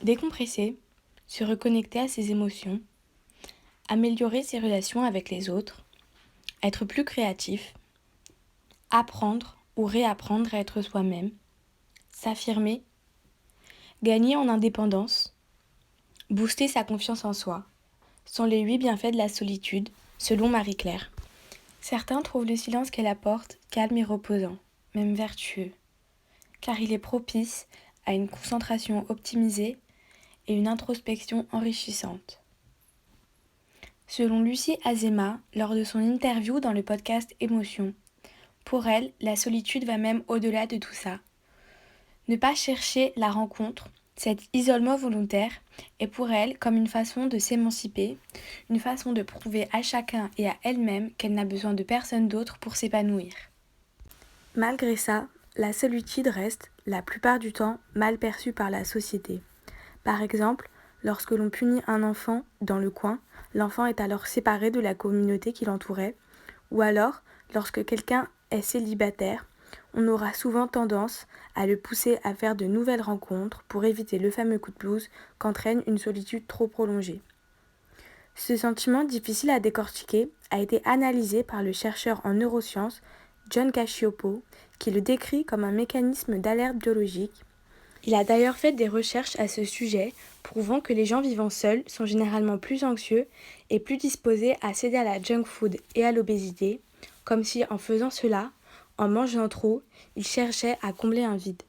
Décompresser, se reconnecter à ses émotions, améliorer ses relations avec les autres, être plus créatif, apprendre ou réapprendre à être soi-même, s'affirmer, gagner en indépendance, booster sa confiance en soi, sont les 8 bienfaits de la solitude, selon Marie-Claire. Certains trouvent le silence qu'elle apporte calme et reposant, même vertueux, car il est propice à une concentration optimisée et une introspection enrichissante. Selon Lucie Azéma, lors de son interview dans le podcast Émotion, pour elle, la solitude va même au-delà de tout ça. Ne pas chercher la rencontre, cet isolement volontaire, est pour elle comme une façon de s'émanciper, une façon de prouver à chacun et à elle-même qu'elle n'a besoin de personne d'autre pour s'épanouir. Malgré ça, la solitude reste, la plupart du temps, mal perçue par la société. Par exemple, lorsque l'on punit un enfant dans le coin, l'enfant est alors séparé de la communauté qui l'entourait, ou alors, lorsque quelqu'un est célibataire, on aura souvent tendance à le pousser à faire de nouvelles rencontres pour éviter le fameux coup de blues qu'entraîne une solitude trop prolongée. Ce sentiment difficile à décortiquer a été analysé par le chercheur en neurosciences John Cacioppo, qui le décrit comme un mécanisme d'alerte biologique. Il a d'ailleurs fait des recherches à ce sujet, prouvant que les gens vivant seuls sont généralement plus anxieux et plus disposés à céder à la junk food et à l'obésité, comme si en faisant cela, en mangeant trop, ils cherchaient à combler un vide.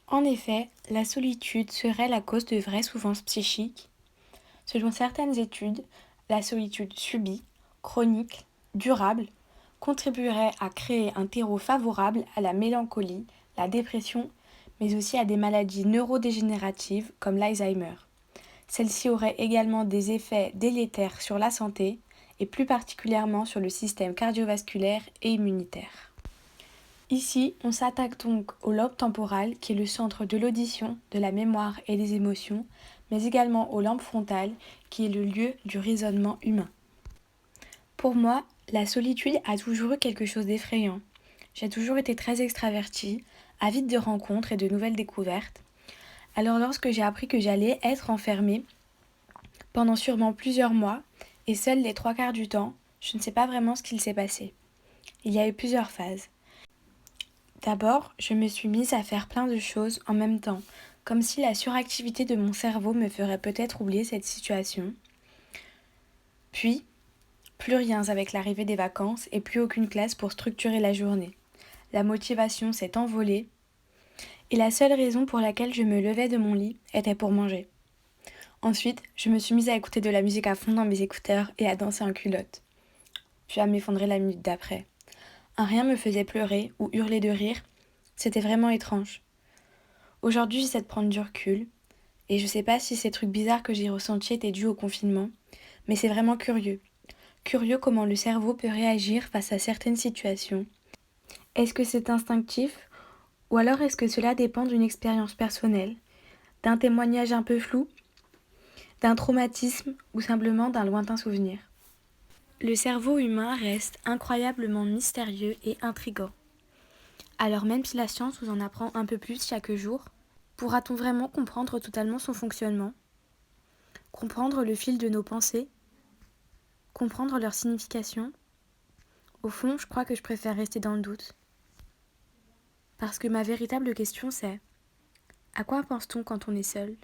En effet, la solitude serait la cause de vraies souffrances psychiques. Selon certaines études, la solitude subie, chronique, durable, contribuerait à créer un terreau favorable à la mélancolie, la dépression, mais aussi à des maladies neurodégénératives comme l'Alzheimer. Celle-ci aurait également des effets délétères sur la santé et plus particulièrement sur le système cardiovasculaire et immunitaire. Ici, on s'attaque donc au lobe temporal qui est le centre de l'audition, de la mémoire et des émotions, mais également au lobe frontal qui est le lieu du raisonnement humain. Pour moi, la solitude a toujours eu quelque chose d'effrayant. J'ai toujours été très extravertie, avide de rencontres et de nouvelles découvertes. Alors lorsque j'ai appris que j'allais être enfermée pendant sûrement plusieurs mois, et seule les 3/4 du temps, je ne sais pas vraiment ce qu'il s'est passé. Il y a eu plusieurs phases. D'abord, je me suis mise à faire plein de choses en même temps, comme si la suractivité de mon cerveau me ferait peut-être oublier cette situation. Puis, plus rien avec l'arrivée des vacances et plus aucune classe pour structurer la journée. La motivation s'est envolée et la seule raison pour laquelle je me levais de mon lit était pour manger. Ensuite, je me suis mise à écouter de la musique à fond dans mes écouteurs et à danser en culotte, puis à m'effondrer la minute d'après. Un rien me faisait pleurer ou hurler de rire, c'était vraiment étrange. Aujourd'hui, j'essaie de prendre du recul, et je sais pas si ces trucs bizarres que j'ai ressentis étaient dus au confinement, mais c'est vraiment curieux. Curieux comment le cerveau peut réagir face à certaines situations. Est-ce que c'est instinctif, ou alors est-ce que cela dépend d'une expérience personnelle, d'un témoignage un peu flou, d'un traumatisme ou simplement d'un lointain souvenir? Le cerveau humain reste incroyablement mystérieux et intrigant. Alors même si la science nous en apprend un peu plus chaque jour, pourra-t-on vraiment comprendre totalement son fonctionnement? Comprendre le fil de nos pensées? Comprendre leur signification? Au fond, je crois que je préfère rester dans le doute. Parce que ma véritable question c'est: à quoi pense-t-on quand on est seul ?